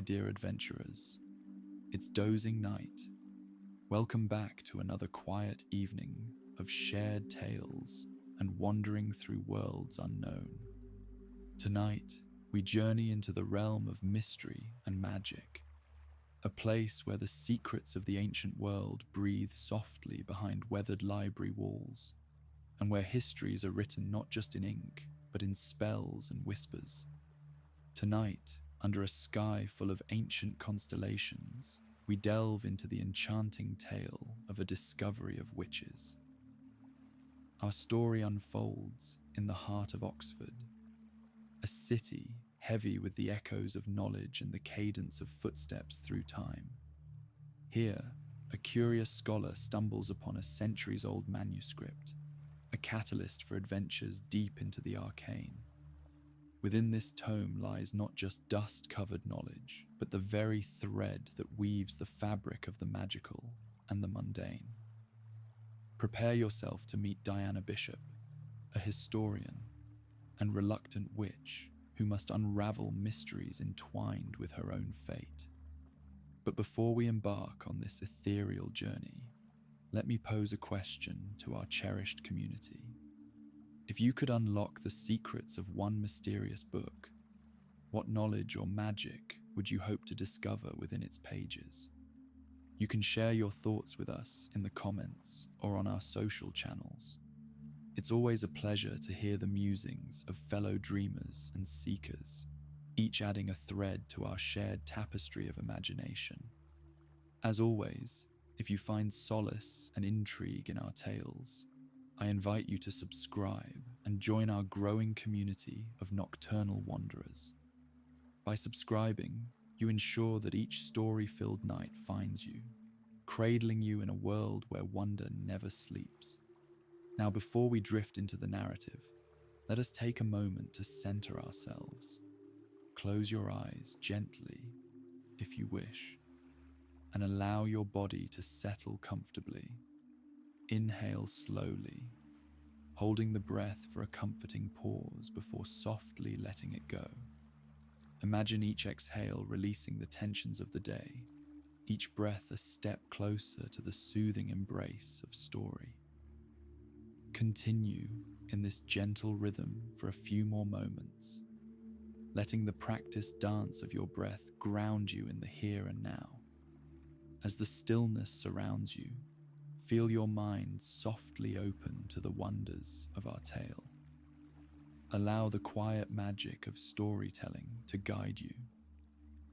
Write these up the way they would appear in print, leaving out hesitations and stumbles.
dear adventurers. It's Dozing Knight. Welcome back to another quiet evening of shared tales and wandering through worlds unknown. Tonight, we journey into the realm of mystery and magic, a place where the secrets of the ancient world breathe softly behind weathered library walls, and where histories are written not just in ink, but in spells and whispers. Tonight, under a sky full of ancient constellations, we delve into the enchanting tale of a discovery of witches. Our story unfolds in the heart of Oxford, a city heavy with the echoes of knowledge and the cadence of footsteps through time. Here, a curious scholar stumbles upon a centuries-old manuscript, a catalyst for adventures deep into the arcane. Within this tome lies not just dust-covered knowledge, but the very thread that weaves the fabric of the magical and the mundane. Prepare yourself to meet Diana Bishop, a historian and reluctant witch who must unravel mysteries entwined with her own fate. But before we embark on this ethereal journey, let me pose a question to our cherished community. If you could unlock the secrets of one mysterious book, what knowledge or magic would you hope to discover within its pages? You can share your thoughts with us in the comments or on our social channels. It's always a pleasure to hear the musings of fellow dreamers and seekers, each adding a thread to our shared tapestry of imagination. As always, if you find solace and intrigue in our tales, I invite you to subscribe and join our growing community of nocturnal wanderers. By subscribing, you ensure that each story-filled night finds you, cradling you in a world where wonder never sleeps. Now, before we drift into the narrative, let us take a moment to center ourselves. Close your eyes gently, if you wish, and allow your body to settle comfortably. Inhale slowly, holding the breath for a comforting pause before softly letting it go. Imagine each exhale releasing the tensions of the day, each breath a step closer to the soothing embrace of story. Continue in this gentle rhythm for a few more moments, letting the practiced dance of your breath ground you in the here and now. As the stillness surrounds you, feel your mind softly open to the wonders of our tale. Allow the quiet magic of storytelling to guide you,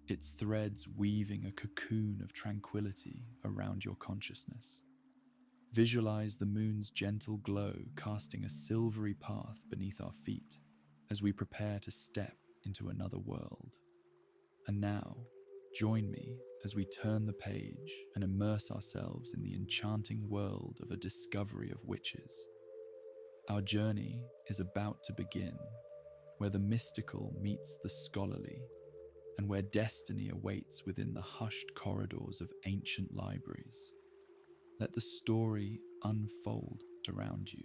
its threads weaving a cocoon of tranquility around your consciousness. Visualize the moon's gentle glow casting a silvery path beneath our feet as we prepare to step into another world. And now, join me as we turn the page and immerse ourselves in the enchanting world of a discovery of witches. Our journey is about to begin, where the mystical meets the scholarly, and where destiny awaits within the hushed corridors of ancient libraries. Let the story unfold around you,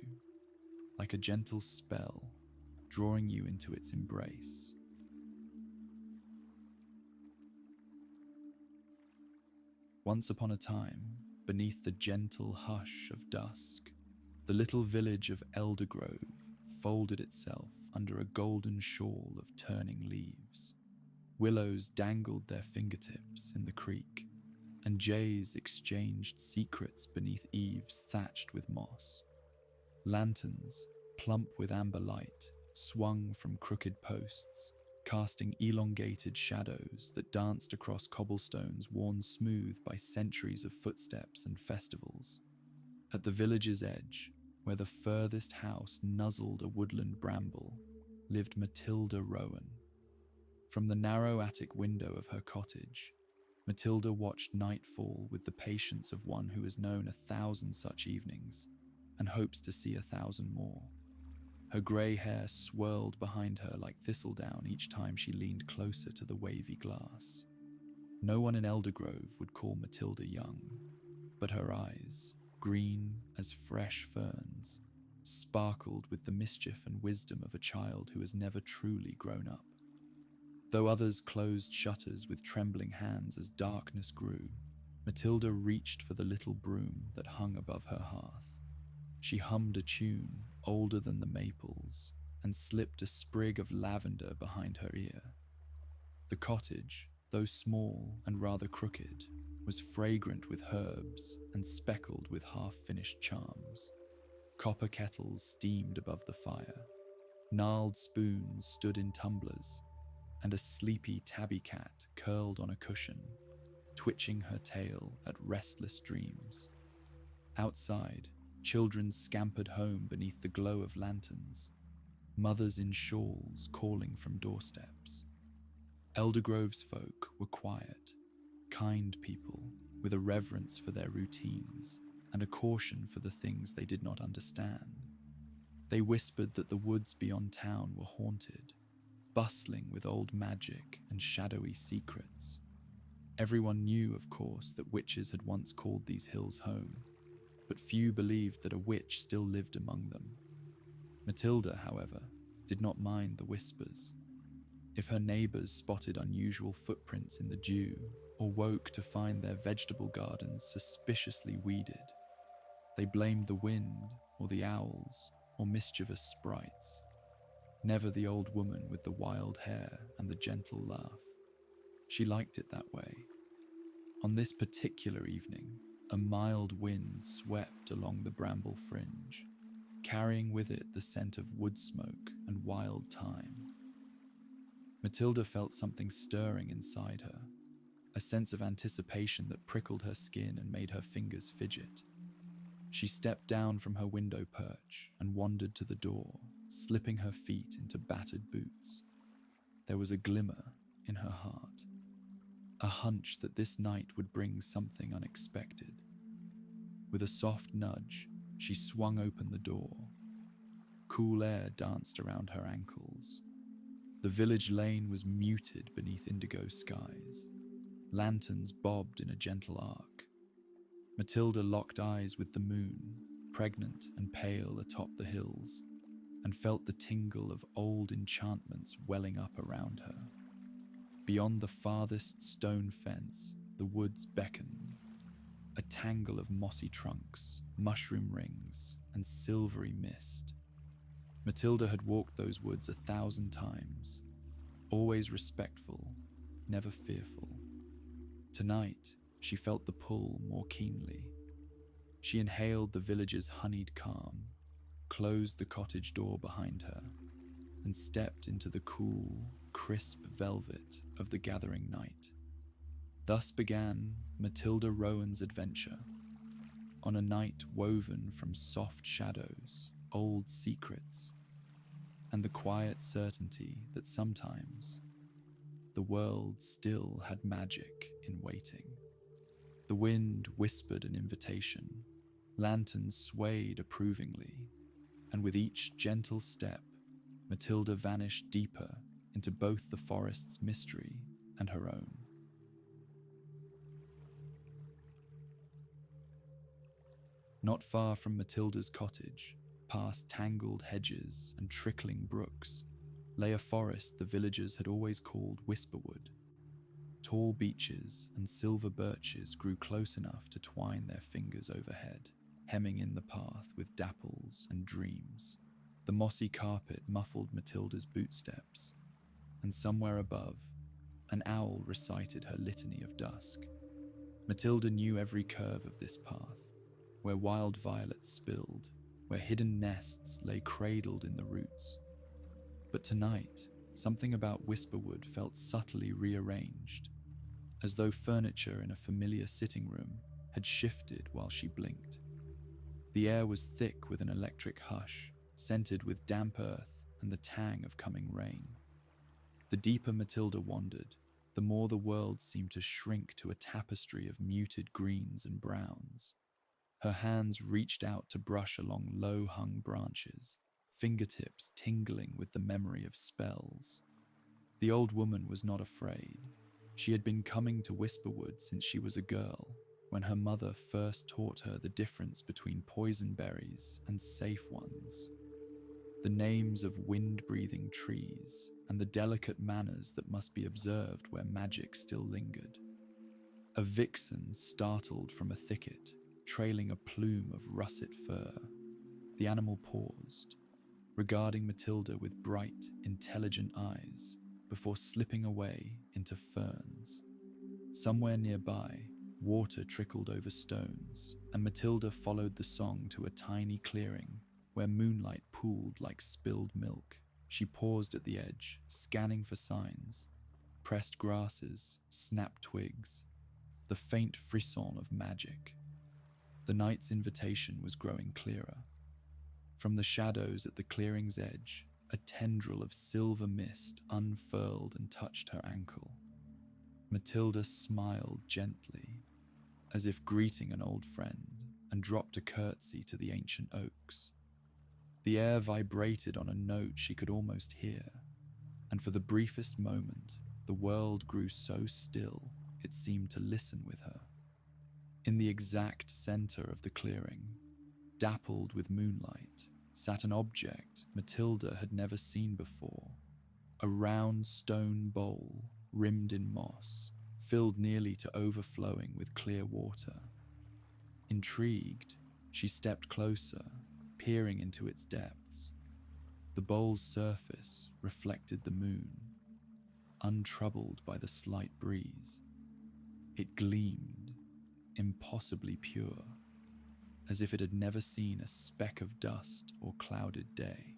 like a gentle spell, drawing you into its embrace. Once upon a time, beneath the gentle hush of dusk, the little village of Eldergrove folded itself under a golden shawl of turning leaves. Willows dangled their fingertips in the creek, and jays exchanged secrets beneath eaves thatched with moss. Lanterns, plump with amber light, swung from crooked posts, casting elongated shadows that danced across cobblestones worn smooth by centuries of footsteps and festivals. At the village's edge, where the furthest house nuzzled a woodland bramble, lived Matilda Rowan. From the narrow attic window of her cottage, Matilda watched nightfall with the patience of one who has known 1,000 such evenings and hopes to see 1,000 more. Her grey hair swirled behind her like thistledown each time she leaned closer to the wavy glass. No one in Eldergrove would call Matilda young, but her eyes, green as fresh ferns, sparkled with the mischief and wisdom of a child who has never truly grown up. Though others closed shutters with trembling hands as darkness grew, Matilda reached for the little broom that hung above her hearth. She hummed a tune older than the maples and slipped a sprig of lavender behind her ear. The cottage, though small and rather crooked, was fragrant with herbs and speckled with half-finished charms. Copper kettles steamed above the fire, gnarled spoons stood in tumblers, and a sleepy tabby cat curled on a cushion, twitching her tail at restless dreams. Outside, children scampered home beneath the glow of lanterns, mothers in shawls calling from doorsteps. Eldergrove's folk were quiet, kind people with a reverence for their routines and a caution for the things they did not understand. They whispered that the woods beyond town were haunted, bustling with old magic and shadowy secrets. Everyone knew, of course, that witches had once called these hills home, but few believed that a witch still lived among them. Matilda, however, did not mind the whispers. If her neighbours spotted unusual footprints in the dew, or woke to find their vegetable gardens suspiciously weeded, they blamed the wind, or the owls, or mischievous sprites. Never the old woman with the wild hair and the gentle laugh. She liked it that way. On this particular evening, a mild wind swept along the bramble fringe, carrying with it the scent of wood smoke and wild thyme. Matilda felt something stirring inside her, a sense of anticipation that prickled her skin and made her fingers fidget. She stepped down from her window perch and wandered to the door, slipping her feet into battered boots. There was a glimmer in her heart, a hunch that this night would bring something unexpected. With a soft nudge, she swung open the door. Cool air danced around her ankles. The village lane was muted beneath indigo skies. Lanterns bobbed in a gentle arc. Matilda locked eyes with the moon, pregnant and pale atop the hills, and felt the tingle of old enchantments welling up around her. Beyond the farthest stone fence, the woods beckoned, a tangle of mossy trunks, mushroom rings, and silvery mist. Matilda had walked those woods 1,000 times, always respectful, never fearful. Tonight, she felt the pull more keenly. She inhaled the village's honeyed calm, closed the cottage door behind her, and stepped into the cool, crisp velvet of the gathering night. Thus began Matilda Rowan's adventure, on a night woven from soft shadows, old secrets, and the quiet certainty that sometimes the world still had magic in waiting. The wind whispered an invitation, lanterns swayed approvingly, and with each gentle step, Matilda vanished deeper into both the forest's mystery and her own. Not far from Matilda's cottage, past tangled hedges and trickling brooks, lay a forest the villagers had always called Whisperwood. Tall beeches and silver birches grew close enough to twine their fingers overhead, hemming in the path with dapples and dreams. The mossy carpet muffled Matilda's bootsteps, and somewhere above, an owl recited her litany of dusk. Matilda knew every curve of this path, where wild violets spilled, where hidden nests lay cradled in the roots. But tonight, something about Whisperwood felt subtly rearranged, as though furniture in a familiar sitting room had shifted while she blinked. The air was thick with an electric hush, scented with damp earth and the tang of coming rain. The deeper Matilda wandered, the more the world seemed to shrink to a tapestry of muted greens and browns. Her hands reached out to brush along low-hung branches, fingertips tingling with the memory of spells. The old woman was not afraid. She had been coming to Whisperwood since she was a girl, when her mother first taught her the difference between poison berries and safe ones. The names of wind-breathing trees, and the delicate manners that must be observed where magic still lingered. A vixen startled from a thicket, trailing a plume of russet fur. The animal paused, regarding Matilda with bright, intelligent eyes, before slipping away into ferns. Somewhere nearby, water trickled over stones, and Matilda followed the song to a tiny clearing where moonlight pooled like spilled milk. She paused at the edge, scanning for signs: pressed grasses, snapped twigs, the faint frisson of magic. The night's invitation was growing clearer. From the shadows at the clearing's edge, a tendril of silver mist unfurled and touched her ankle. Matilda smiled gently, as if greeting an old friend, and dropped a curtsy to the ancient oaks. The air vibrated on a note she could almost hear, and for the briefest moment, the world grew so still it seemed to listen with her. In the exact center of the clearing, dappled with moonlight, sat an object Matilda had never seen before. A round stone bowl, rimmed in moss, filled nearly to overflowing with clear water. Intrigued, she stepped closer, peering into its depths. The bowl's surface reflected the moon, untroubled by the slight breeze. It gleamed, impossibly pure, as if it had never seen a speck of dust or clouded day.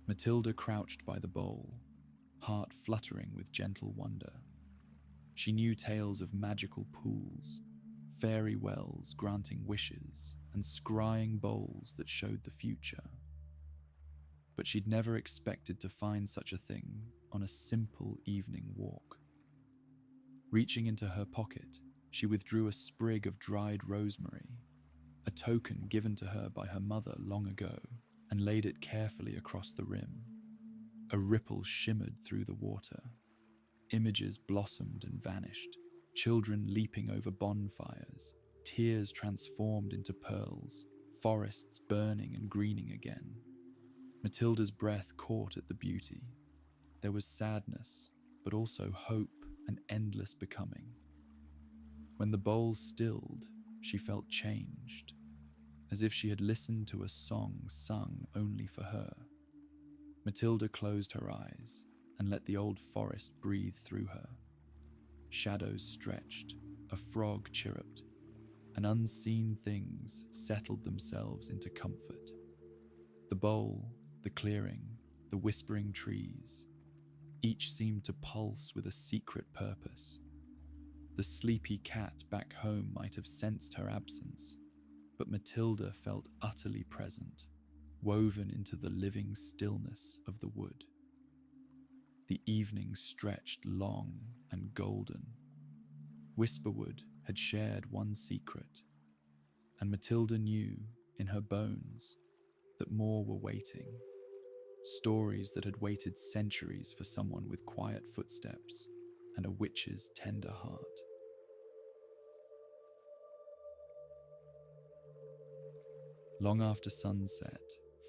Matilda crouched by the bowl, heart fluttering with gentle wonder. She knew tales of magical pools, fairy wells granting wishes, and scrying bowls that showed the future. But she'd never expected to find such a thing on a simple evening walk. Reaching into her pocket, she withdrew a sprig of dried rosemary, a token given to her by her mother long ago, and laid it carefully across the rim. A ripple shimmered through the water. Images blossomed and vanished, children leaping over bonfires, tears transformed into pearls, forests burning and greening again. Matilda's breath caught at the beauty. There was sadness, but also hope and endless becoming. When the bowl stilled, she felt changed, as if she had listened to a song sung only for her. Matilda closed her eyes and let the old forest breathe through her. Shadows stretched, a frog chirruped, and unseen things settled themselves into comfort. The bowl, the clearing, the whispering trees, each seemed to pulse with a secret purpose. The sleepy cat back home might have sensed her absence, but Matilda felt utterly present, woven into the living stillness of the wood. The evening stretched long and golden. Whisperwood had shared one secret, and Matilda knew in her bones that more were waiting. Stories that had waited centuries for someone with quiet footsteps and a witch's tender heart. Long after sunset,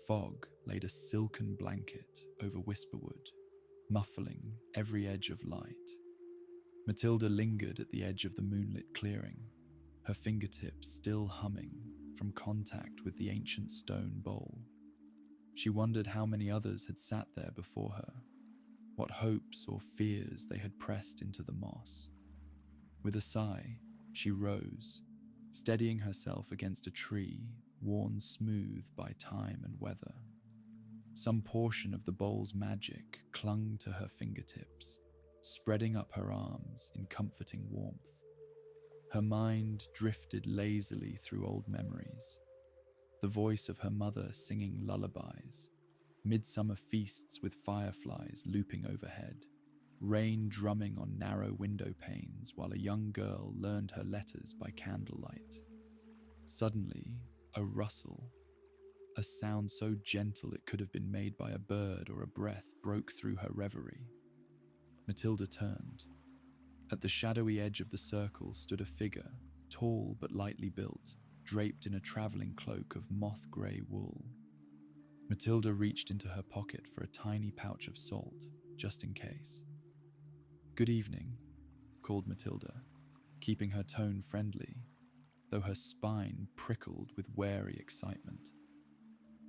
fog laid a silken blanket over Whisperwood, muffling every edge of light. Matilda lingered at the edge of the moonlit clearing, her fingertips still humming from contact with the ancient stone bowl. She wondered how many others had sat there before her, what hopes or fears they had pressed into the moss. With a sigh, she rose, steadying herself against a tree worn smooth by time and weather. Some portion of the bowl's magic clung to her fingertips, spreading up her arms in comforting warmth. Her mind drifted lazily through old memories. The voice of her mother singing lullabies, midsummer feasts with fireflies looping overhead, rain drumming on narrow window panes while a young girl learned her letters by candlelight. Suddenly, a rustle, a sound so gentle it could have been made by a bird or a breath, broke through her reverie. Matilda turned. At the shadowy edge of the circle stood a figure, tall but lightly built, draped in a traveling cloak of moth-grey wool. Matilda reached into her pocket for a tiny pouch of salt, just in case. "Good evening," called Matilda, keeping her tone friendly, though her spine prickled with wary excitement.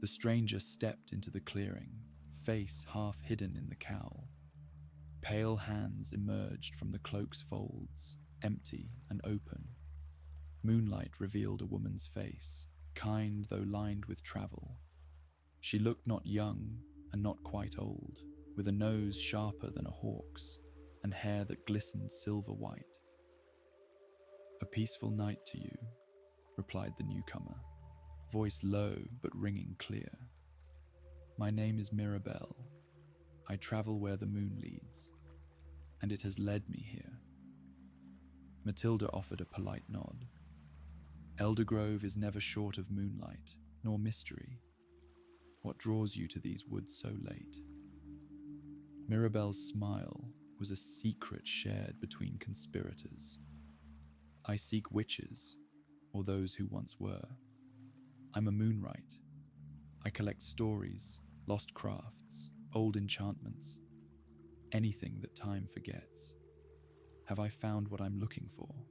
The stranger stepped into the clearing, face half hidden in the cowl. Pale hands emerged from the cloak's folds, empty and open. Moonlight revealed a woman's face, kind though lined with travel. She looked not young and not quite old, with a nose sharper than a hawk's and hair that glistened silver white. "A peaceful night to you," replied the newcomer, voice low but ringing clear. "My name is Mirabelle. I travel where the moon leads, and it has led me here." Matilda offered a polite nod. "Eldergrove is never short of moonlight, nor mystery. What draws you to these woods so late?" Mirabelle's smile was a secret shared between conspirators. "I seek witches, or those who once were. I'm a moonwright. I collect stories, lost crafts, old enchantments, anything that time forgets. Have I found what I'm looking for?"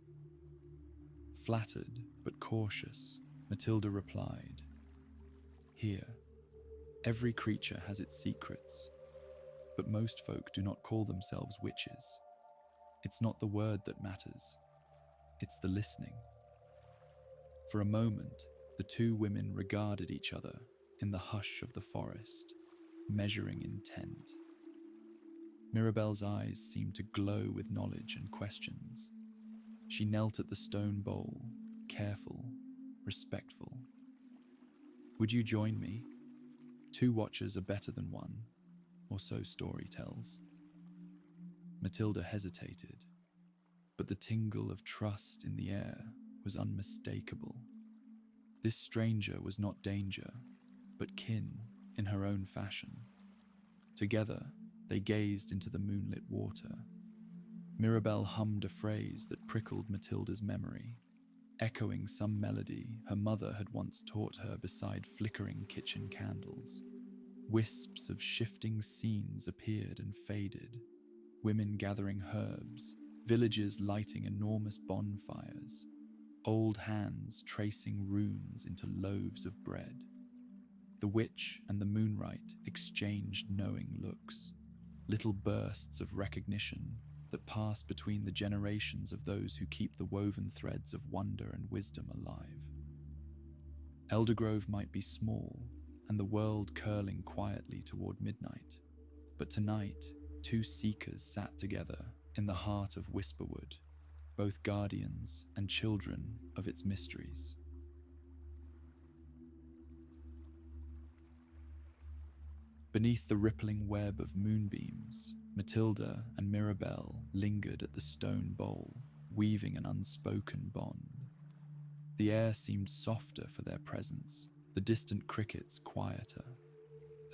Flattered but cautious, Matilda replied, "Here, every creature has its secrets, but most folk do not call themselves witches. It's not the word that matters, it's the listening." For a moment, the two women regarded each other in the hush of the forest, measuring intent. Mirabelle's eyes seemed to glow with knowledge and questions. She knelt at the stone bowl, careful, respectful. "Would you join me? 2 watchers are better than 1, or so story tells." Matilda hesitated, but the tingle of trust in the air was unmistakable. This stranger was not danger, but kin in her own fashion. Together, they gazed into the moonlit water. Mirabelle hummed a phrase that prickled Matilda's memory, echoing some melody her mother had once taught her beside flickering kitchen candles. Wisps of shifting scenes appeared and faded, women gathering herbs, villages lighting enormous bonfires, old hands tracing runes into loaves of bread. The witch and the moonwright exchanged knowing looks, little bursts of recognition that pass between the generations of those who keep the woven threads of wonder and wisdom alive. Eldergrove might be small, and the world curling quietly toward midnight, but tonight 2 seekers sat together in the heart of Whisperwood, both guardians and children of its mysteries. Beneath the rippling web of moonbeams, Matilda and Mirabelle lingered at the stone bowl, weaving an unspoken bond. The air seemed softer for their presence, the distant crickets quieter,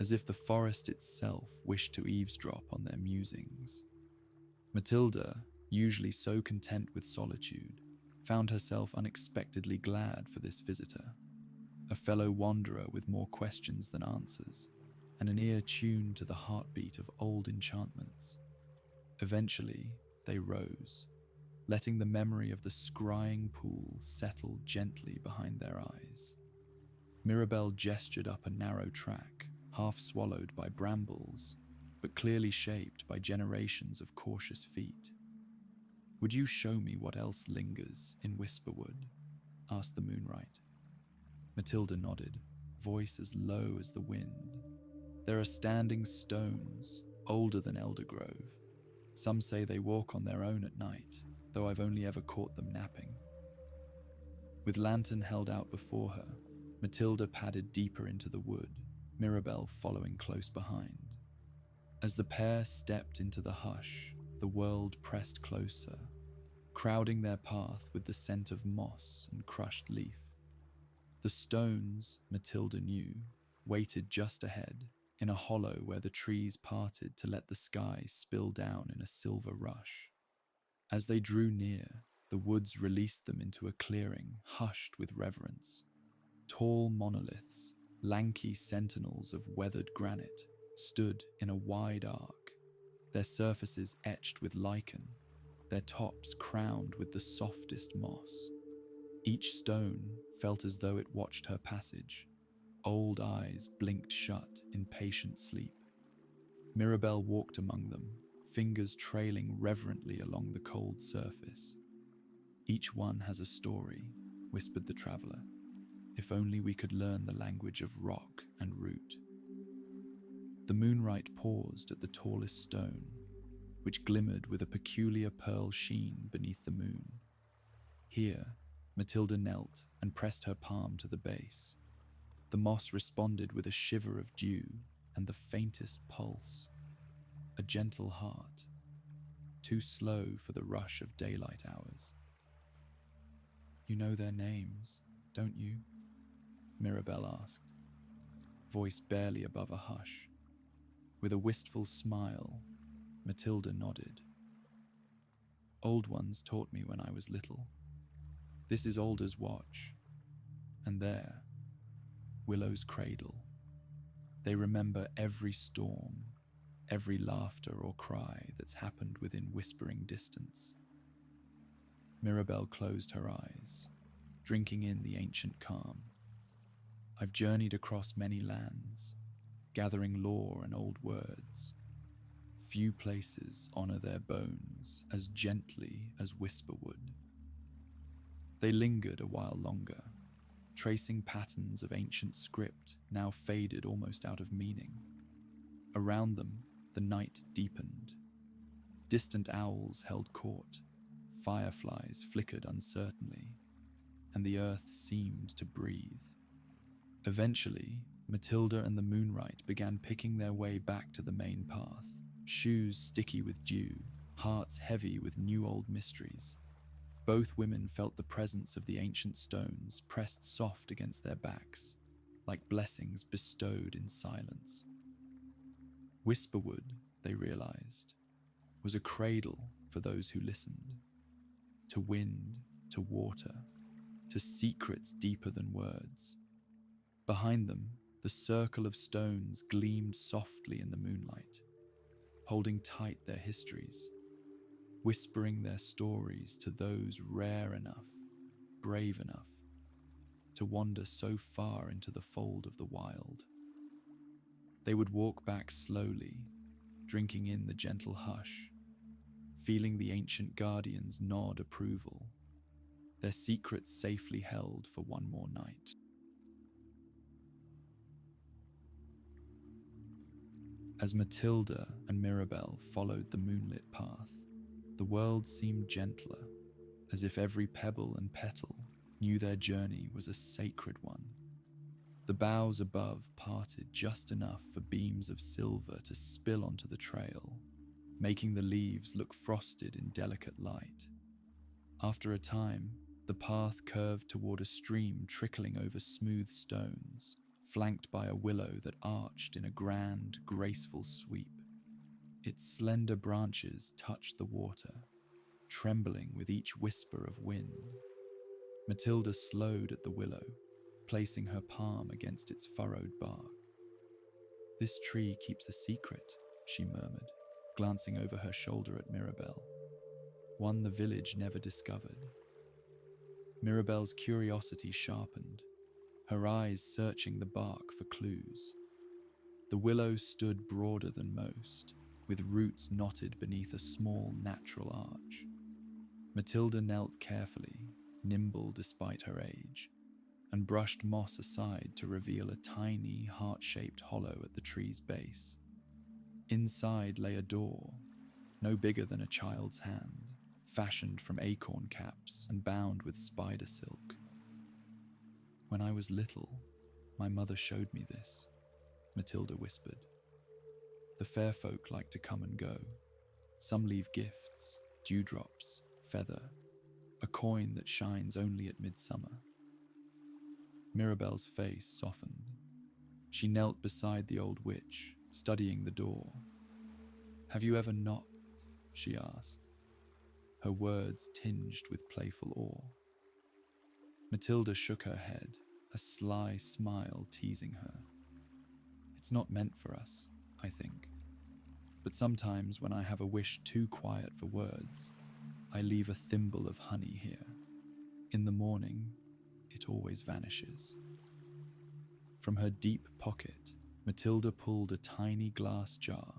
as if the forest itself wished to eavesdrop on their musings. Matilda, usually so content with solitude, found herself unexpectedly glad for this visitor, a fellow wanderer with more questions than answers, and an ear tuned to the heartbeat of old enchantments. Eventually, they rose, letting the memory of the scrying pool settle gently behind their eyes. Mirabelle gestured up a narrow track, half swallowed by brambles, but clearly shaped by generations of cautious feet. "Would you show me what else lingers in Whisperwood?" asked the moonwright. Matilda nodded, voice as low as the wind. "There are standing stones, older than Eldergrove. Some say they walk on their own at night, though I've only ever caught them napping." With lantern held out before her, Matilda padded deeper into the wood, Mirabelle following close behind. As the pair stepped into the hush, the world pressed closer, crowding their path with the scent of moss and crushed leaf. The stones, Matilda knew, waited just ahead, in a hollow where the trees parted to let the sky spill down in a silver rush. As they drew near, the woods released them into a clearing hushed with reverence. Tall monoliths, Lanky sentinels of weathered granite stood in a wide arc, their surfaces etched with lichen, their tops crowned with the softest moss. Each stone felt as though it watched her passage. Old eyes blinked shut in patient sleep. Mirabelle walked among them, fingers trailing reverently along the cold surface. "Each one has a story," whispered the traveller. "If only we could learn the language of rock and root." The moonlight paused at the tallest stone, which glimmered with a peculiar pearl sheen beneath the moon. Here, Matilda knelt and pressed her palm to the base. The moss responded with a shiver of dew and the faintest pulse. A gentle heart, too slow for the rush of daylight hours. "You know their names, don't you?" Mirabelle asked, voice barely above a hush. With a wistful smile, Matilda nodded. "Old ones taught me when I was little. This is Alder's watch, and there, Willow's cradle. They remember every storm, every laughter or cry that's happened within whispering distance." Mirabelle closed her eyes, drinking in the ancient calm. "I've journeyed across many lands, gathering lore and old words. Few places honor their bones as gently as whisper would." They lingered a while longer, tracing patterns of ancient script now faded almost out of meaning. Around them, the night deepened. Distant owls held court, fireflies flickered uncertainly, and the earth seemed to breathe. Eventually, Matilda and the Moonlight began picking their way back to the main path, shoes sticky with dew, hearts heavy with new old mysteries. Both women felt the presence of the ancient stones pressed soft against their backs, like blessings bestowed in silence. Whisperwood, they realized, was a cradle for those who listened. To wind, to water, to secrets deeper than words. Behind them, the circle of stones gleamed softly in the moonlight, holding tight their histories, whispering their stories to those rare enough, brave enough, to wander so far into the fold of the wild. They would walk back slowly, drinking in the gentle hush, feeling the ancient guardians nod approval, their secrets safely held for one more night. As Matilda and Mirabelle followed the moonlit path, the world seemed gentler, as if every pebble and petal knew their journey was a sacred one. The boughs above parted just enough for beams of silver to spill onto the trail, making the leaves look frosted in delicate light. After a time, the path curved toward a stream trickling over smooth stones, flanked by a willow that arched in a grand, graceful sweep. Its slender branches touched the water, trembling with each whisper of wind. Matilda slowed at the willow, placing her palm against its furrowed bark. "This tree keeps a secret," she murmured, glancing over her shoulder at Mirabelle. "One the village never discovered." Mirabelle's curiosity sharpened, her eyes searching the bark for clues. The willow stood broader than most, with roots knotted beneath a small natural arch. Matilda knelt carefully, nimble despite her age, and brushed moss aside to reveal a tiny, heart-shaped hollow at the tree's base. Inside lay a door, no bigger than a child's hand, fashioned from acorn caps and bound with spider silk. "When I was little, my mother showed me this," Matilda whispered. "The fair folk like to come and go. Some leave gifts, dewdrops, feather, a coin that shines only at midsummer." Mirabelle's face softened. She knelt beside the old witch, studying the door. "Have you ever knocked?" she asked, her words tinged with playful awe. Matilda shook her head, a sly smile teasing her. It's not meant for us, I think. But sometimes when I have a wish too quiet for words, I leave a thimble of honey here. In the morning, it always vanishes. From her deep pocket, Matilda pulled a tiny glass jar,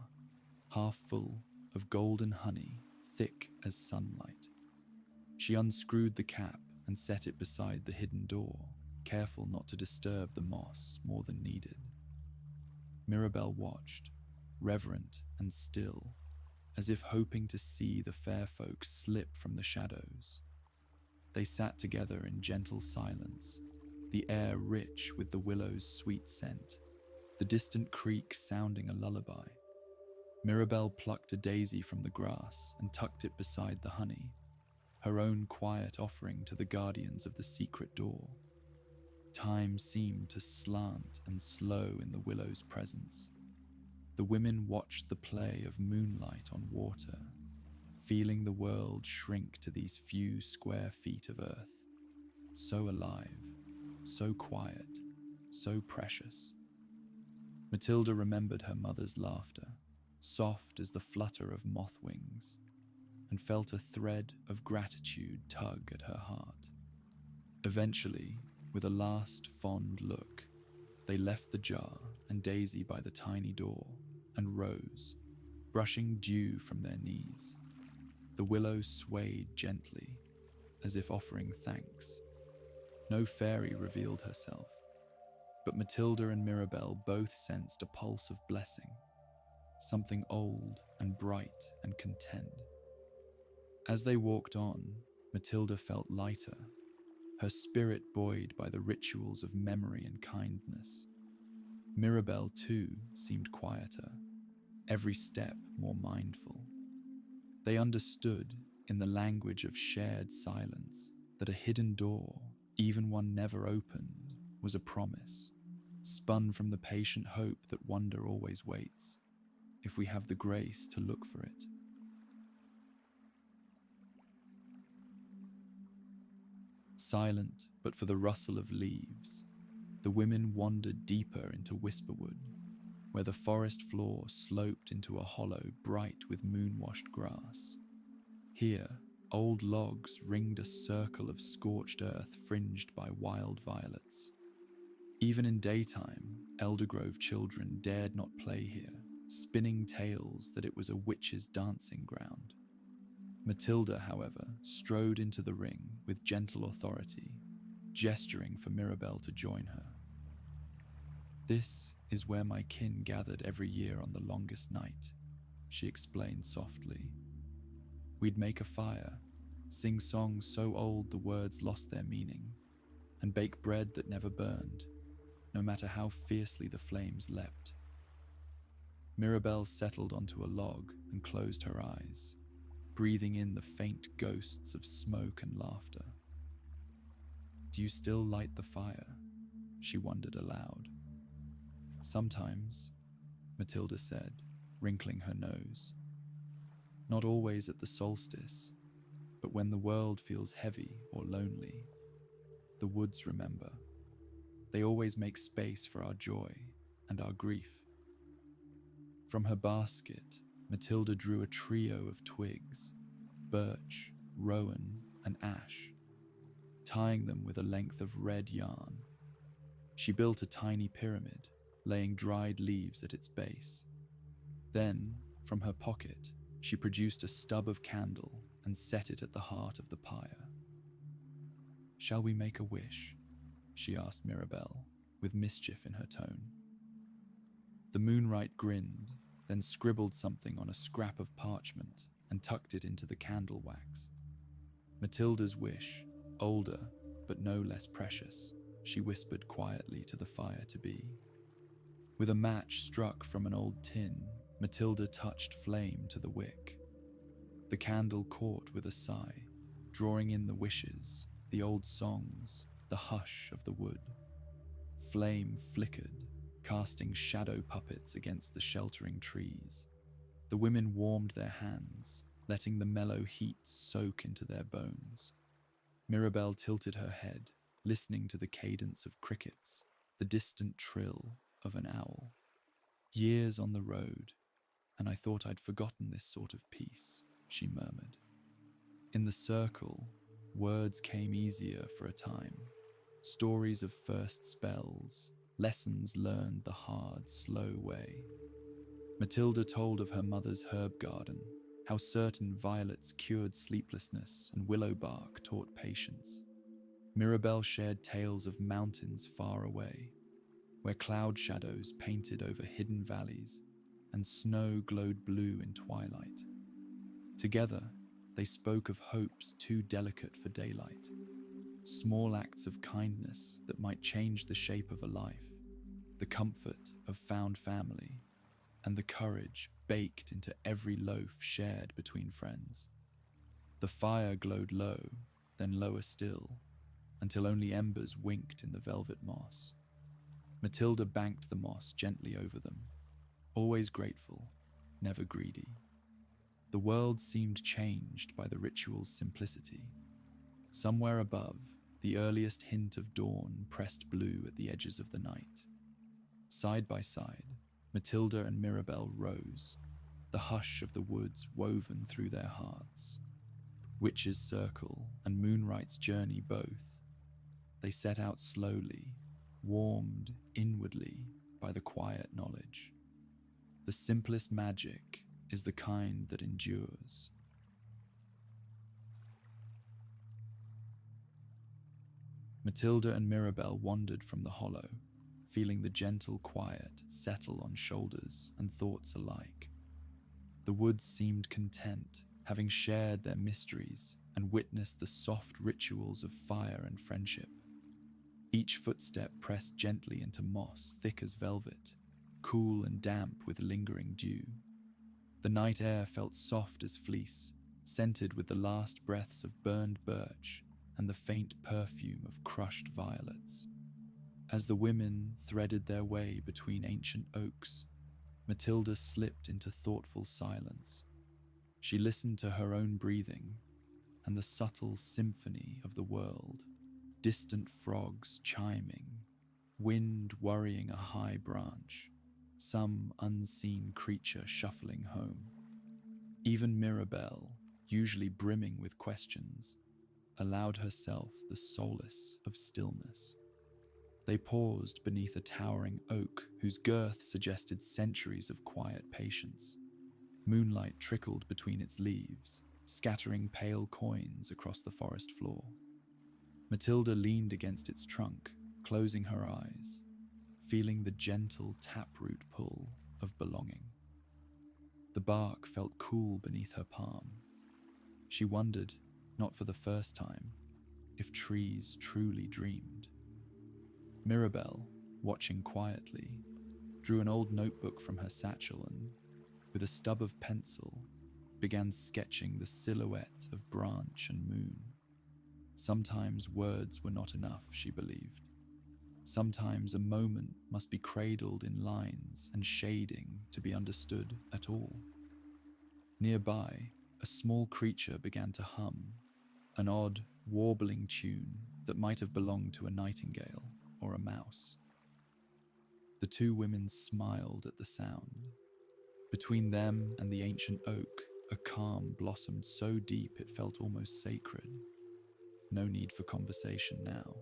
half full of golden honey, thick as sunlight. She unscrewed the cap and set it beside the hidden door, careful not to disturb the moss more than needed. Mirabelle watched, reverent and still, as if hoping to see the fair folk slip from the shadows. They sat together in gentle silence, the air rich with the willow's sweet scent, the distant creek sounding a lullaby. Mirabelle plucked a daisy from the grass and tucked it beside the honey, her own quiet offering to the guardians of the secret door. Time seemed to slant and slow in the willow's presence. The women watched the play of moonlight on water, feeling the world shrink to these few square feet of earth. So alive, so quiet, so precious. Matilda remembered her mother's laughter, soft as the flutter of moth wings, and felt a thread of gratitude tug at her heart. Eventually, with a last fond look, they left the jar and Daisy by the tiny door and rose, brushing dew from their knees. The willow swayed gently, as if offering thanks. No fairy revealed herself, but Matilda and Mirabelle both sensed a pulse of blessing, something old and bright and content. As they walked on, Matilda felt lighter, her spirit buoyed by the rituals of memory and kindness. Mirabelle, too, seemed quieter, every step more mindful. They understood, in the language of shared silence, that a hidden door, even one never opened, was a promise, spun from the patient hope that wonder always waits, if we have the grace to look for it. Silent but for the rustle of leaves, the women wandered deeper into Whisperwood, where the forest floor sloped into a hollow bright with moon-washed grass. Here, old logs ringed a circle of scorched earth fringed by wild violets. Even in daytime, Eldergrove children dared not play here, spinning tales that it was a witch's dancing ground. Matilda, however, strode into the ring with gentle authority, gesturing for Mirabelle to join her. "This is where my kin gathered every year on the longest night," she explained softly. "We'd make a fire, sing songs so old the words lost their meaning, and bake bread that never burned, no matter how fiercely the flames leapt." Mirabelle settled onto a log and closed her eyes, breathing in the faint ghosts of smoke and laughter. "Do you still light the fire?" she wondered aloud. "Sometimes," Matilda said, wrinkling her nose. "Not always at the solstice, but when the world feels heavy or lonely. The woods remember. They always make space for our joy and our grief." From her basket, Matilda drew a trio of twigs, birch, rowan, and ash, tying them with a length of red yarn. She built a tiny pyramid, laying dried leaves at its base. Then, from her pocket, she produced a stub of candle and set it at the heart of the pyre. "Shall we make a wish?" she asked Mirabelle, with mischief in her tone. The moonlight grinned, then scribbled something on a scrap of parchment and tucked it into the candle wax. Matilda's wish, older but no less precious, she whispered quietly to the fire to be. With a match struck from an old tin, Matilda touched flame to the wick. The candle caught with a sigh, drawing in the wishes, the old songs, the hush of the wood. Flame flickered, casting shadow puppets against the sheltering trees. The women warmed their hands, letting the mellow heat soak into their bones. Mirabelle tilted her head, listening to the cadence of crickets, the distant trill of an owl. Years on the road, and I thought I'd forgotten this sort of peace, she murmured. In the circle, words came easier for a time. Stories of first spells, lessons learned the hard, slow way. Matilda told of her mother's herb garden, how certain violets cured sleeplessness and willow bark taught patience. Mirabelle shared tales of mountains far away, where cloud shadows painted over hidden valleys and snow glowed blue in twilight. Together, they spoke of hopes too delicate for daylight, small acts of kindness that might change the shape of a life, the comfort of found family, and the courage baked into every loaf shared between friends. The fire glowed low, then lower still, until only embers winked in the velvet moss. Matilda banked the moss gently over them, always grateful, never greedy. The world seemed changed by the ritual's simplicity. Somewhere above, the earliest hint of dawn pressed blue at the edges of the night. Side by side, Matilda and Mirabelle rose, the hush of the woods woven through their hearts. Witch's circle and Moonright's journey both. They set out slowly, warmed inwardly by the quiet knowledge. The simplest magic is the kind that endures. Matilda and Mirabelle wandered from the hollow, feeling the gentle quiet settle on shoulders and thoughts alike. The woods seemed content, having shared their mysteries and witnessed the soft rituals of fire and friendship. Each footstep pressed gently into moss thick as velvet, cool and damp with lingering dew. The night air felt soft as fleece, scented with the last breaths of burned birch and the faint perfume of crushed violets. As the women threaded their way between ancient oaks, Matilda slipped into thoughtful silence. She listened to her own breathing and the subtle symphony of the world, distant frogs chiming, wind worrying a high branch, some unseen creature shuffling home. Even Mirabelle, usually brimming with questions, allowed herself the solace of stillness. They paused beneath a towering oak whose girth suggested centuries of quiet patience. Moonlight trickled between its leaves, scattering pale coins across the forest floor. Matilda leaned against its trunk, closing her eyes, feeling the gentle taproot pull of belonging. The bark felt cool beneath her palm. She wondered, not for the first time, if trees truly dreamed. Mirabelle, watching quietly, drew an old notebook from her satchel and, with a stub of pencil, began sketching the silhouette of branch and moon. Sometimes words were not enough, she believed. Sometimes a moment must be cradled in lines and shading to be understood at all. Nearby, a small creature began to hum, an odd, warbling tune that might have belonged to a nightingale or a mouse. The two women smiled at the sound. Between them and the ancient oak, a calm blossomed so deep it felt almost sacred. No need for conversation now.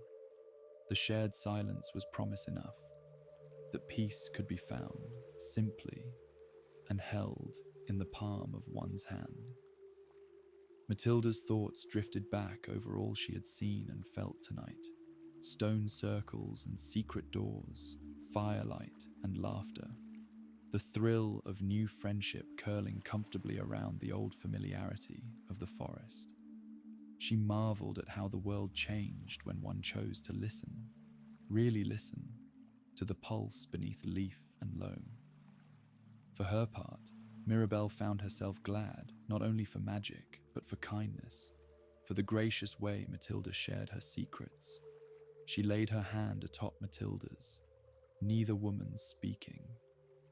The shared silence was promise enough, that peace could be found simply and held in the palm of one's hand. Matilda's thoughts drifted back over all she had seen and felt tonight. Stone circles and secret doors, firelight and laughter. The thrill of new friendship curling comfortably around the old familiarity of the forest. She marveled at how the world changed when one chose to listen, really listen, to the pulse beneath leaf and loam. For her part, Mirabelle found herself glad not only for magic, but for kindness, for the gracious way Matilda shared her secrets. She laid her hand atop Matilda's, neither woman speaking,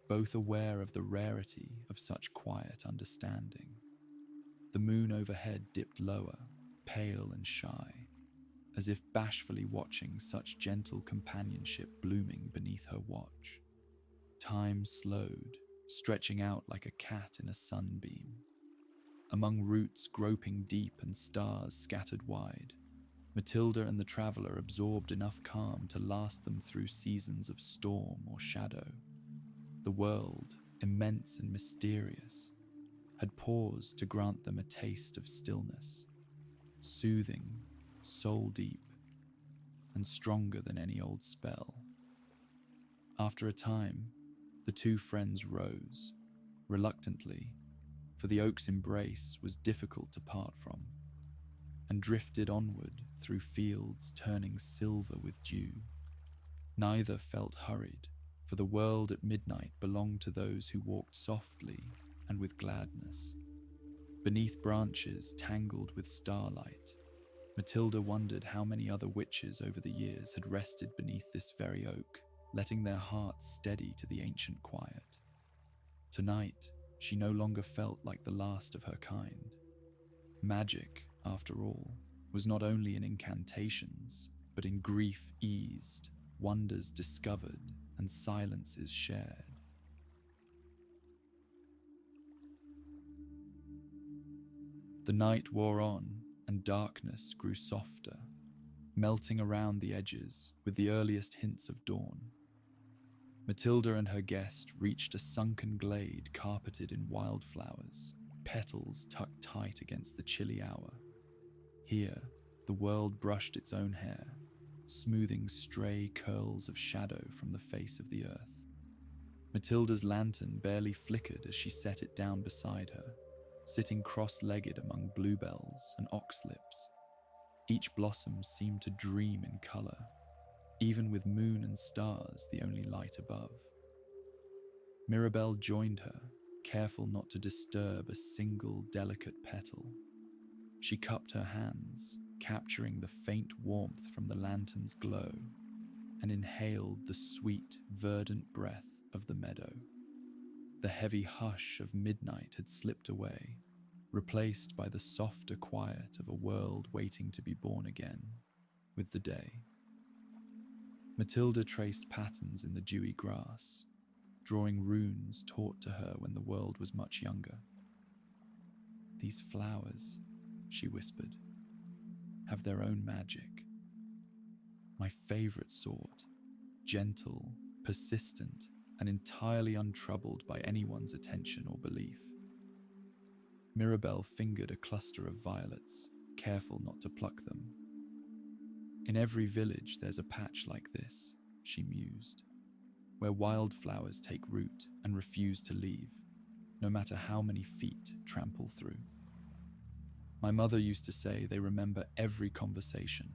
both aware of the rarity of such quiet understanding. The moon overhead dipped lower, pale and shy, as if bashfully watching such gentle companionship blooming beneath her watch. Time slowed, stretching out like a cat in a sunbeam. Among roots groping deep and stars scattered wide, Matilda and the traveller absorbed enough calm to last them through seasons of storm or shadow. The world, immense and mysterious, had paused to grant them a taste of stillness, soothing, soul-deep, and stronger than any old spell. After a time, the two friends rose, reluctantly, for the oak's embrace was difficult to part from, and drifted onward through fields turning silver with dew. Neither felt hurried, for the world at midnight belonged to those who walked softly and with gladness. Beneath branches tangled with starlight, Matilda wondered how many other witches over the years had rested beneath this very oak, letting their hearts steady to the ancient quiet. Tonight, she no longer felt like the last of her kind. Magic, after all, was not only in incantations, but in grief eased, wonders discovered, and silences shared. The night wore on, and darkness grew softer, melting around the edges with the earliest hints of dawn. Matilda and her guest reached a sunken glade carpeted in wildflowers, petals tucked tight against the chilly hour. Here, the world brushed its own hair, smoothing stray curls of shadow from the face of the earth. Matilda's lantern barely flickered as she set it down beside her, sitting cross-legged among bluebells and oxlips. Each blossom seemed to dream in colour, even with moon and stars the only light above. Mirabelle joined her, careful not to disturb a single delicate petal. She cupped her hands, capturing the faint warmth from the lantern's glow, and inhaled the sweet, verdant breath of the meadow. The heavy hush of midnight had slipped away, replaced by the softer quiet of a world waiting to be born again with the day. Matilda traced patterns in the dewy grass, drawing runes taught to her when the world was much younger. "These flowers," she whispered, "have their own magic. My favorite sort, gentle, persistent, and entirely untroubled by anyone's attention or belief." Mirabelle fingered a cluster of violets, careful not to pluck them. "In every village there's a patch like this," she mused, "where wildflowers take root and refuse to leave, no matter how many feet trample through. My mother used to say they remember every conversation,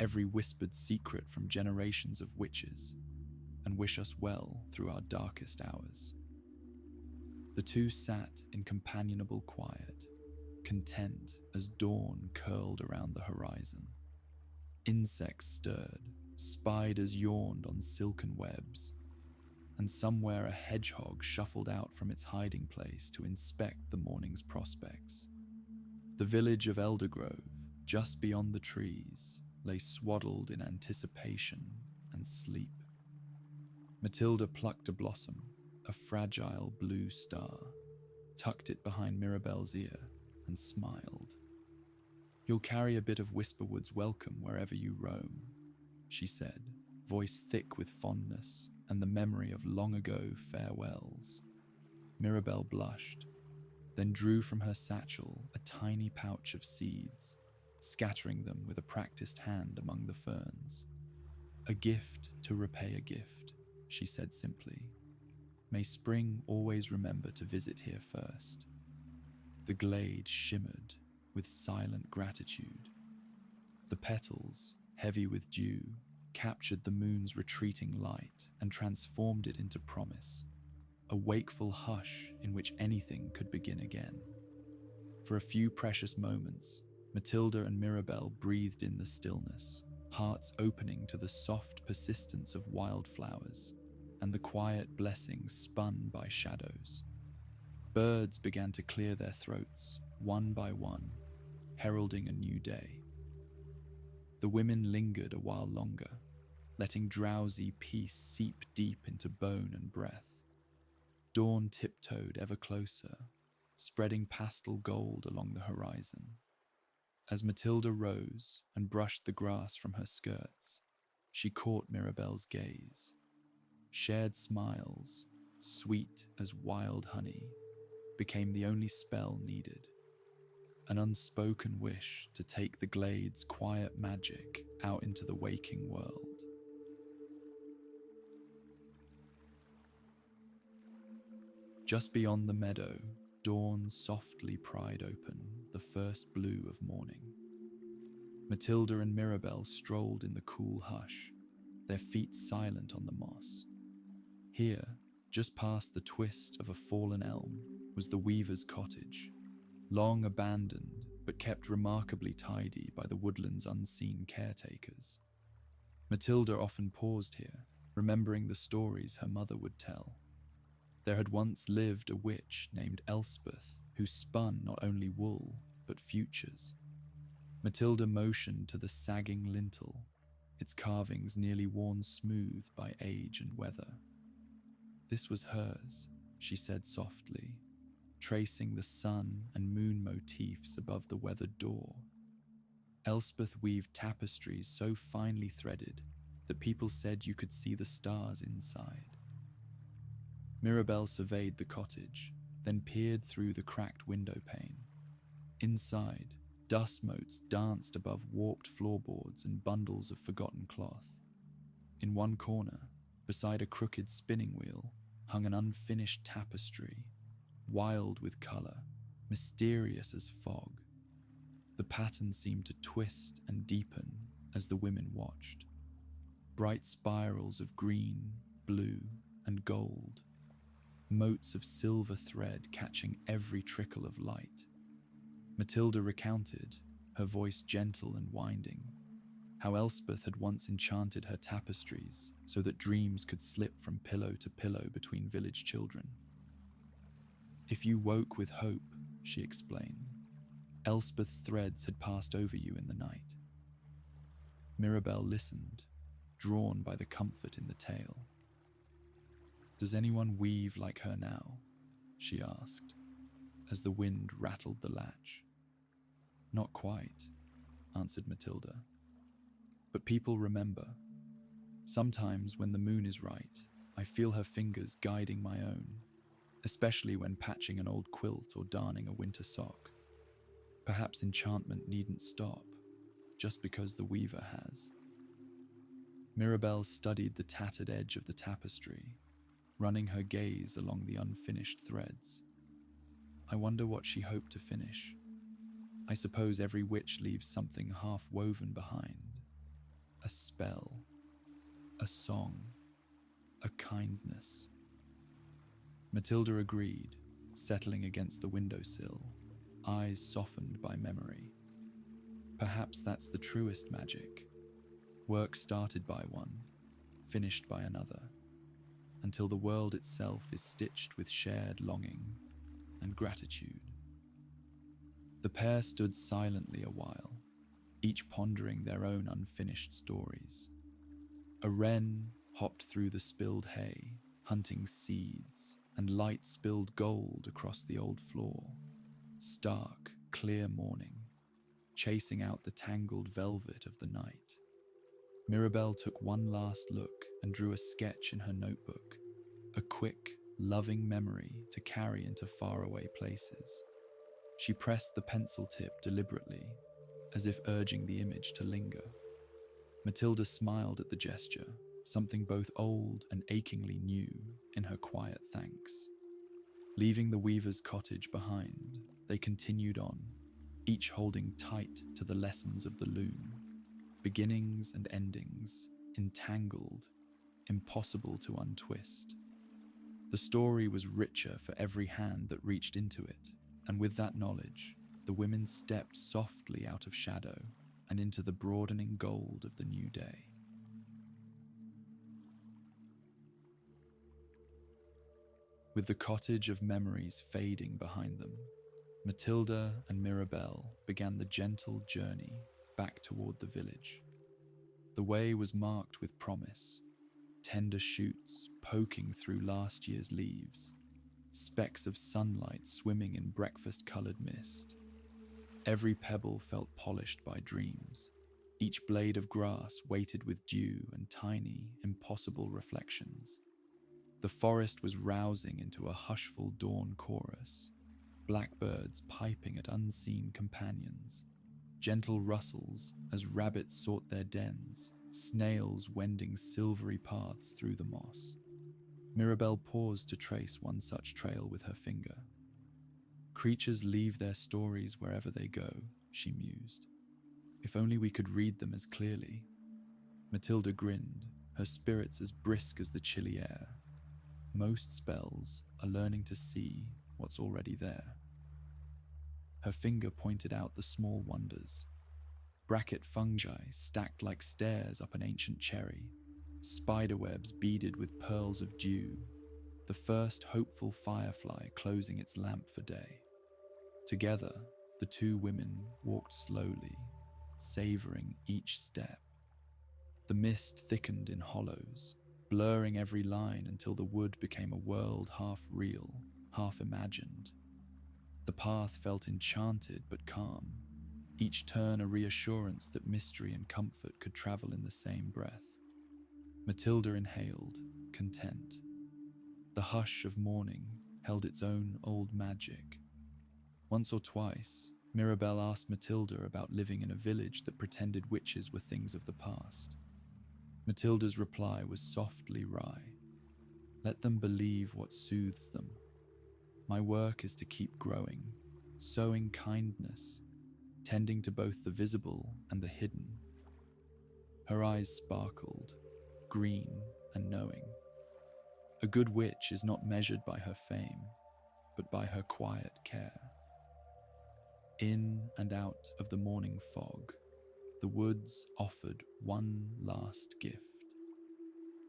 every whispered secret from generations of witches, and wish us well through our darkest hours." The two sat in companionable quiet, content as dawn curled around the horizon. Insects stirred, spiders yawned on silken webs, and somewhere a hedgehog shuffled out from its hiding place to inspect the morning's prospects. The village of Eldergrove, just beyond the trees, lay swaddled in anticipation and sleep. Matilda plucked a blossom, a fragile blue star, tucked it behind Mirabelle's ear, and smiled. "You'll carry a bit of Whisperwood's welcome wherever you roam," she said, voice thick with fondness and the memory of long-ago farewells. Mirabelle blushed, then drew from her satchel a tiny pouch of seeds, scattering them with a practiced hand among the ferns. "A gift to repay a gift," she said simply. "May spring always remember to visit here first." The glade shimmered with silent gratitude. The petals, heavy with dew, captured the moon's retreating light and transformed it into promise, a wakeful hush in which anything could begin again. For a few precious moments, Matilda and Mirabelle breathed in the stillness, hearts opening to the soft persistence of wildflowers and the quiet blessings spun by shadows. Birds began to clear their throats, one by one, heralding a new day. The women lingered a while longer, letting drowsy peace seep deep into bone and breath. Dawn tiptoed ever closer, spreading pastel gold along the horizon. As Matilda rose and brushed the grass from her skirts, she caught Mirabelle's gaze. Shared smiles, sweet as wild honey, became the only spell needed. An unspoken wish to take the glade's quiet magic out into the waking world. Just beyond the meadow, dawn softly pried open the first blue of morning. Matilda and Mirabelle strolled in the cool hush, their feet silent on the moss. Here, just past the twist of a fallen elm, was the weaver's cottage, long abandoned but kept remarkably tidy by the woodland's unseen caretakers. Matilda often paused here, remembering the stories her mother would tell. There had once lived a witch named Elspeth who spun not only wool but futures. Matilda motioned to the sagging lintel, its carvings nearly worn smooth by age and weather. This was hers, she said softly, tracing the sun and moon motifs above the weathered door. Elspeth weaved tapestries so finely threaded that people said you could see the stars inside. Mirabelle surveyed the cottage, then peered through the cracked window pane. Inside, dust motes danced above warped floorboards and bundles of forgotten cloth. In one corner, beside a crooked spinning wheel, hung an unfinished tapestry, wild with colour, mysterious as fog. The pattern seemed to twist and deepen as the women watched. Bright spirals of green, blue, and gold, motes of silver thread catching every trickle of light. Matilda recounted, her voice gentle and winding, how Elspeth had once enchanted her tapestries so that dreams could slip from pillow to pillow between village children. If you woke with hope, she explained, Elspeth's threads had passed over you in the night. Mirabelle listened, drawn by the comfort in the tale. Does anyone weave like her now? She asked, as the wind rattled the latch. Not quite, answered Matilda. But people remember. Sometimes when the moon is right, I feel her fingers guiding my own, especially when patching an old quilt or darning a winter sock. Perhaps enchantment needn't stop, just because the weaver has. Mirabelle studied the tattered edge of the tapestry, running her gaze along the unfinished threads. I wonder what she hoped to finish. I suppose every witch leaves something half woven behind. A spell, a song, a kindness. Matilda agreed, settling against the windowsill, eyes softened by memory. Perhaps that's the truest magic. Work started by one, finished by another, until the world itself is stitched with shared longing and gratitude. The pair stood silently a while, each pondering their own unfinished stories. A wren hopped through the spilled hay, hunting seeds, and light spilled gold across the old floor. Stark, clear morning, chasing out the tangled velvet of the night. Mirabelle took one last look and drew a sketch in her notebook, a quick, loving memory to carry into faraway places. She pressed the pencil tip deliberately, as if urging the image to linger. Matilda smiled at the gesture, something both old and achingly new in her quiet thanks. Leaving the weaver's cottage behind, they continued on, each holding tight to the lessons of the loom, beginnings and endings, entangled, impossible to untwist. The story was richer for every hand that reached into it, and with that knowledge, the women stepped softly out of shadow and into the broadening gold of the new day. With the cottage of memories fading behind them, Matilda and Mirabelle began the gentle journey back toward the village. The way was marked with promise, tender shoots poking through last year's leaves, specks of sunlight swimming in breakfast-colored mist. Every pebble felt polished by dreams, each blade of grass weighted with dew and tiny, impossible reflections. The forest was rousing into a hushful dawn chorus, blackbirds piping at unseen companions, gentle rustles as rabbits sought their dens, snails wending silvery paths through the moss. Mirabelle paused to trace one such trail with her finger. Creatures leave their stories wherever they go, she mused. If only we could read them as clearly. Matilda grinned, her spirits as brisk as the chilly air. Most spells are learning to see what's already there. Her finger pointed out the small wonders. Bracket fungi stacked like stairs up an ancient cherry, spiderwebs beaded with pearls of dew, the first hopeful firefly closing its lamp for day. Together, the two women walked slowly, savoring each step. The mist thickened in hollows, blurring every line until the wood became a world half real, half imagined. The path felt enchanted but calm, each turn a reassurance that mystery and comfort could travel in the same breath. Matilda inhaled, content. The hush of morning held its own old magic. Once or twice, Mirabelle asked Matilda about living in a village that pretended witches were things of the past. Matilda's reply was softly wry. Let them believe what soothes them. My work is to keep growing, sowing kindness, tending to both the visible and the hidden. Her eyes sparkled, green and knowing. A good witch is not measured by her fame, but by her quiet care. In and out of the morning fog, the woods offered one last gift.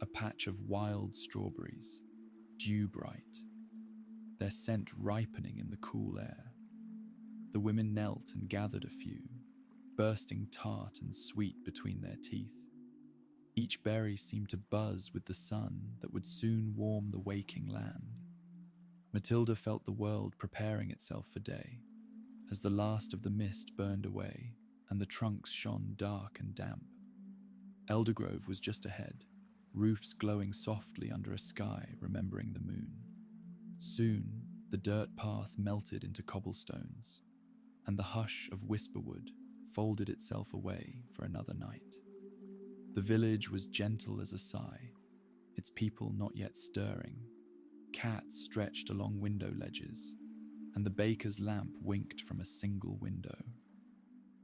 A patch of wild strawberries, dew-bright, their scent ripening in the cool air. The women knelt and gathered a few, bursting tart and sweet between their teeth. Each berry seemed to buzz with the sun that would soon warm the waking land. Matilda felt the world preparing itself for day, as the last of the mist burned away and the trunks shone dark and damp. Eldergrove was just ahead, roofs glowing softly under a sky remembering the moon. Soon, the dirt path melted into cobblestones, and the hush of Whisperwood folded itself away for another night. The village was gentle as a sigh, its people not yet stirring. Cats stretched along window ledges, and the baker's lamp winked from a single window.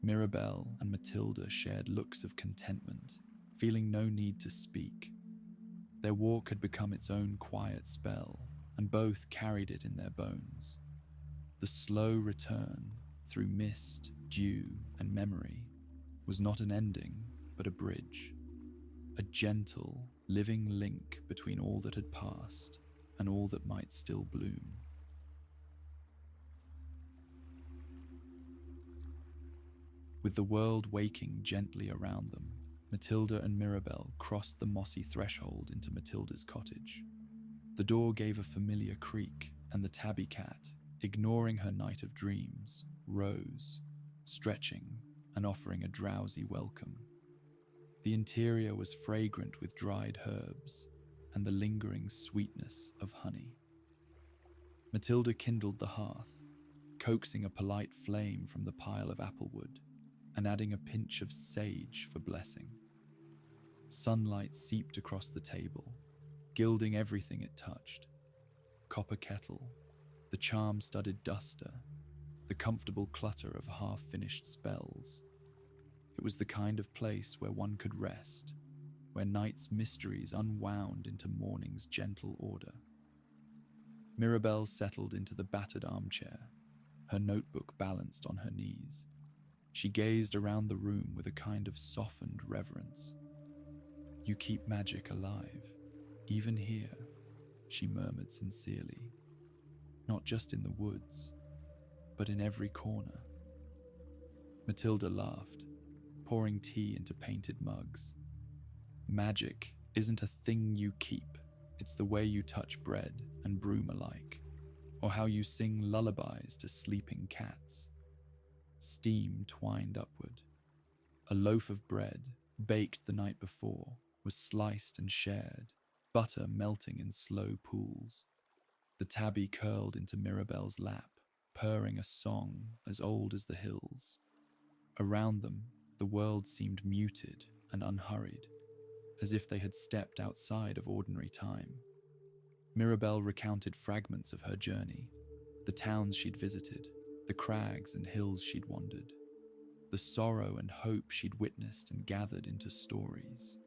Mirabelle and Matilda shared looks of contentment, feeling no need to speak. Their walk had become its own quiet spell, and both carried it in their bones. The slow return through mist, dew, and memory was not an ending, but a bridge. A gentle, living link between all that had passed and all that might still bloom. With the world waking gently around them, Matilda and Mirabelle crossed the mossy threshold into Matilda's cottage. The door gave a familiar creak, and the tabby cat, ignoring her night of dreams, rose, stretching and offering a drowsy welcome. The interior was fragrant with dried herbs and the lingering sweetness of honey. Matilda kindled the hearth, coaxing a polite flame from the pile of applewood and adding a pinch of sage for blessing. Sunlight seeped across the table, gilding everything it touched. Copper kettle, the charm-studded duster, the comfortable clutter of half-finished spells. It was the kind of place where one could rest, where night's mysteries unwound into morning's gentle order. Mirabelle settled into the battered armchair, her notebook balanced on her knees. She gazed around the room with a kind of softened reverence. You keep magic alive, even here, she murmured sincerely. Not just in the woods, but in every corner. Matilda laughed, pouring tea into painted mugs. Magic isn't a thing you keep, it's the way you touch bread and broom alike, or how you sing lullabies to sleeping cats. Steam twined upward. A loaf of bread, baked the night before, was sliced and shared, butter melting in slow pools. The tabby curled into Mirabelle's lap, purring a song as old as the hills. Around them, the world seemed muted and unhurried, as if they had stepped outside of ordinary time. Mirabelle recounted fragments of her journey, the towns she'd visited, the crags and hills she'd wandered, the sorrow and hope she'd witnessed and gathered into stories.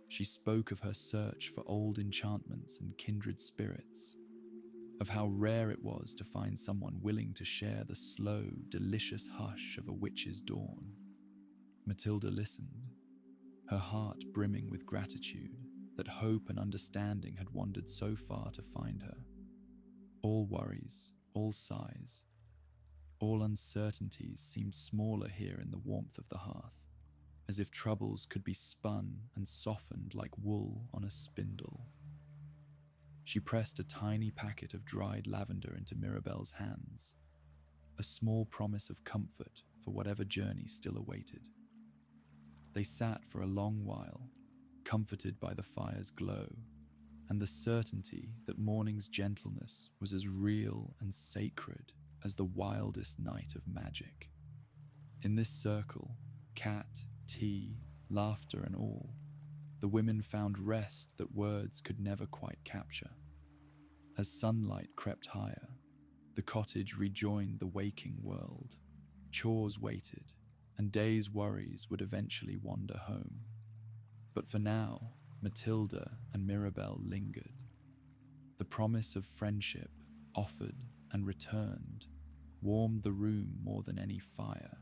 She spoke of her search for old enchantments and kindred spirits, of how rare it was to find someone willing to share the slow, delicious hush of a witch's dawn. Matilda listened, her heart brimming with gratitude that hope and understanding had wandered so far to find her. All worries, all sighs, all uncertainties seemed smaller here in the warmth of the hearth, as if troubles could be spun and softened like wool on a spindle. She pressed a tiny packet of dried lavender into Mirabelle's hands, a small promise of comfort for whatever journey still awaited. They sat for a long while, comforted by the fire's glow, and the certainty that morning's gentleness was as real and sacred as the wildest night of magic. In this circle, cat, tea, laughter and all, the women found rest that words could never quite capture. As sunlight crept higher, the cottage rejoined the waking world. Chores waited, and day's worries would eventually wander home. But for now, Matilda and Mirabelle lingered. The promise of friendship, offered and returned, warmed the room more than any fire,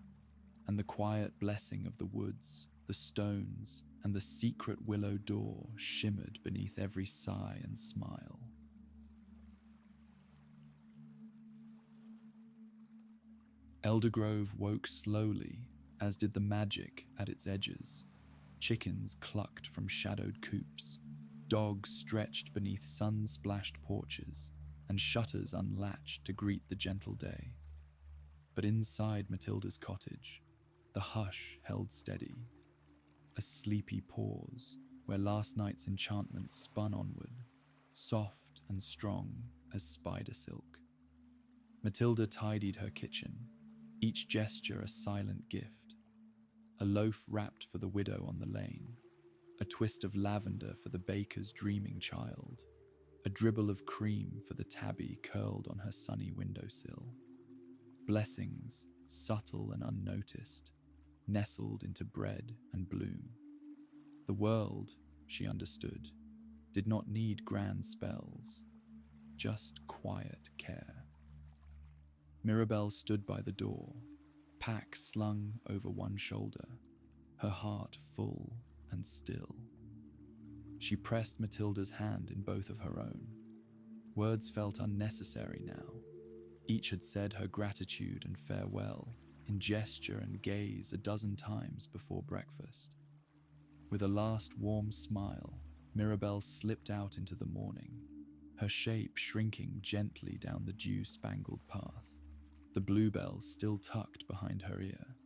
and the quiet blessing of the woods, the stones, and the secret willow door shimmered beneath every sigh and smile. Eldergrove woke slowly, as did the magic at its edges. Chickens clucked from shadowed coops, dogs stretched beneath sun-splashed porches, and shutters unlatched to greet the gentle day. But inside Matilda's cottage, the hush held steady, a sleepy pause where last night's enchantment spun onward, soft and strong as spider silk. Matilda tidied her kitchen, each gesture a silent gift. A loaf wrapped for the widow on the lane, a twist of lavender for the baker's dreaming child, a dribble of cream for the tabby curled on her sunny windowsill. Blessings, subtle and unnoticed, nestled into bread and bloom. The world, she understood, did not need grand spells, just quiet care. Mirabelle stood by the door, pack slung over one shoulder, her heart full and still. She pressed Matilda's hand in both of her own. Words felt unnecessary now. Each had said her gratitude and farewell in gesture and gaze a dozen times before breakfast. With a last warm smile, Mirabelle slipped out into the morning, her shape shrinking gently down the dew-spangled path, the bluebell still tucked behind her ear.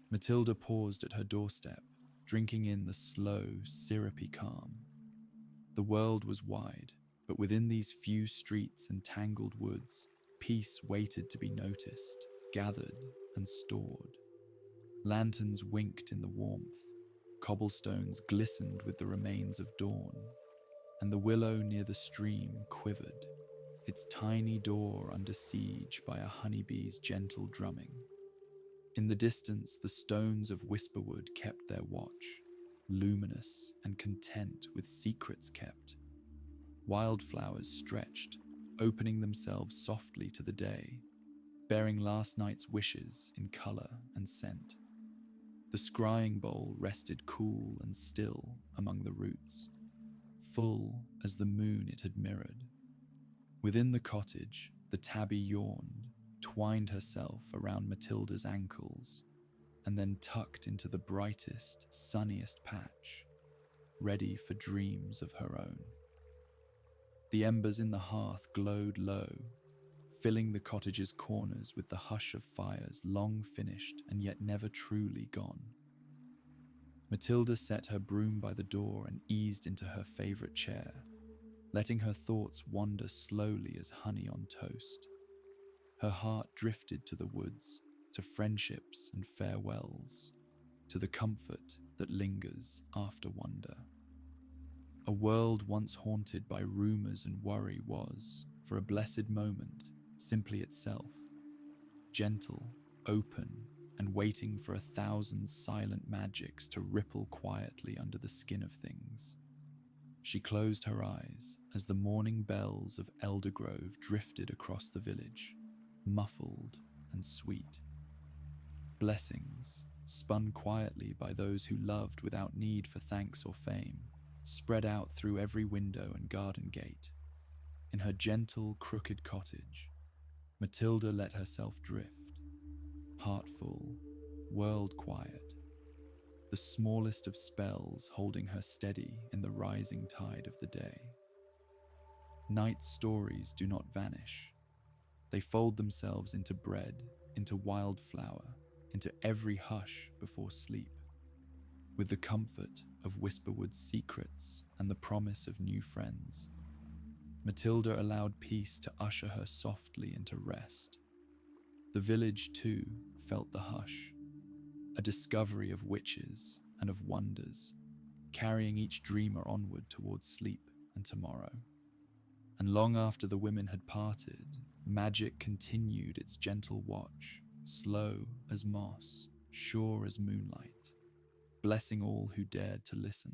Matilda paused at her doorstep, drinking in the slow, syrupy calm. The world was wide, but within these few streets and tangled woods, peace waited to be noticed, gathered, and stored. Lanterns winked in the warmth, cobblestones glistened with the remains of dawn, and the willow near the stream quivered, its tiny door under siege by a honeybee's gentle drumming. In the distance, the stones of Whisperwood kept their watch, luminous and content with secrets kept. Wildflowers stretched, opening themselves softly to the day, bearing last night's wishes in colour and scent. The scrying bowl rested cool and still among the roots, full as the moon it had mirrored. Within the cottage, the tabby yawned, twined herself around Matilda's ankles, and then tucked into the brightest, sunniest patch, ready for dreams of her own. The embers in the hearth glowed low, filling the cottage's corners with the hush of fires long finished and yet never truly gone. Matilda set her broom by the door and eased into her favourite chair, letting her thoughts wander slowly as honey on toast. Her heart drifted to the woods, to friendships and farewells, to the comfort that lingers after wonder. A world once haunted by rumours and worry was, for a blessed moment, simply itself, gentle, open, and waiting for 1,000 silent magics to ripple quietly under the skin of things. She closed her eyes as the morning bells of Eldergrove drifted across the village, muffled and sweet. Blessings, spun quietly by those who loved without need for thanks or fame, spread out through every window and garden gate. In her gentle, crooked cottage, Matilda let herself drift, heart full, world quiet, the smallest of spells holding her steady in the rising tide of the day. Night stories do not vanish. They fold themselves into bread, into wildflower, into every hush before sleep, with the comfort of Whisperwood's secrets and the promise of new friends. Matilda allowed peace to usher her softly into rest. The village, too, felt the hush, a discovery of witches and of wonders, carrying each dreamer onward towards sleep and tomorrow. And long after the women had parted, magic continued its gentle watch, slow as moss, sure as moonlight, blessing all who dared to listen.